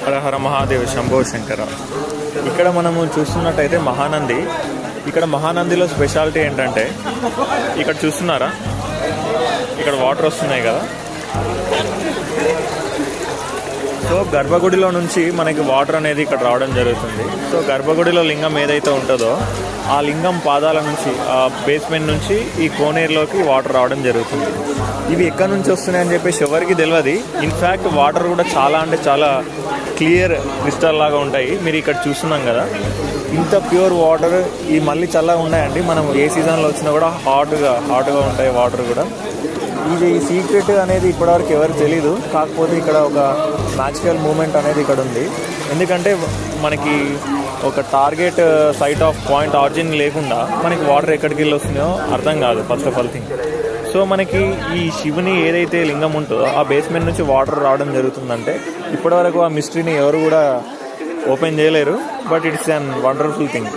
హర హర మహాదేవ్ శంభో శంకర. ఇక్కడ మనము చూస్తున్నట్టయితే మహానంది. ఇక్కడ మహానందిలో స్పెషాలిటీ ఏంటంటే ఇక్కడ చూస్తున్నారా, ఇక్కడ వాటర్ వస్తున్నాయి కదా. సో గర్భగుడిలో నుంచి మనకి వాటర్ అనేది ఇక్కడ రావడం జరుగుతుంది. సో గర్భగుడిలో లింగం ఏదైతే ఉంటుందో ఆ లింగం పాదాల నుంచి, ఆ బేస్మెంట్ నుంచి ఈ కోనేరులోకి వాటర్ రావడం జరుగుతుంది. ఇవి ఎక్కడి నుంచి వస్తున్నాయని చెప్పేసి ఎవరికి తెలియదు. ఇన్ఫ్యాక్ట్ వాటర్ కూడా చాలా అంటే చాలా క్లియర్ క్రిస్టల్ లాగా ఉంటాయి. మీరు ఇక్కడ చూస్తున్నాం కదా, ఇంత ప్యూర్ వాటర్. ఈ మళ్ళీ చల్లగా ఉన్నాయండి. మనం ఏ సీజన్లో వచ్చినా కూడా హాట్గా ఉంటాయి వాటర్ కూడా. ఇది ఈ సీక్రెట్ అనేది ఇప్పటివరకు ఎవరికి తెలీదు. కాకపోతే ఇక్కడ ఒక మ్యాజికల్ మూమెంట్ అనేది ఇక్కడ ఉంది. ఎందుకంటే మనకి ఒక target site of point origin లేకుండా మనకి వాటర్ ఎక్కడికి వెళ్ళి వస్తున్నాయో అర్థం కాదు first of all thing. So మనకి ఈ శివుని ఏదైతే లింగం ఉంటుందో ఆ బేస్మెంట్ నుంచి వాటర్ రావడం జరుగుతుందంటే ఇప్పటివరకు ఆ మిస్టరీని ఎవరు కూడా ఓపెన్ చేయలేరు. But it's an wonderful thing.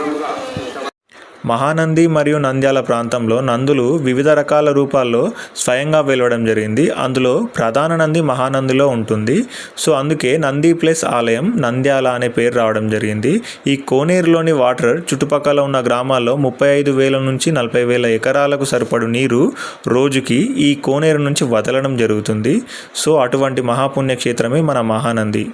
Mahanandi మరియు నంద్యాల ప్రాంతంలో నందులు వివిధ రకాల రూపాల్లో స్వయంగా వెలవడం జరిగింది. అందులో ప్రధాన నంది మహానందిలో ఉంటుంది. సో అందుకే నంది ప్లస్ ఆలయం నంద్యాల అనే పేరు రావడం జరిగింది. ఈ కోనేరులోని వాటర్ చుట్టుపక్కల ఉన్న గ్రామాల్లో 35,000 నుంచి 40,000 ఎకరాలకు సరిపడు నీరు రోజుకి ఈ కోనేరు నుంచి వదలడం జరుగుతుంది. సో అటువంటి మహాపుణ్యక్షేత్రమే మన మహానంది.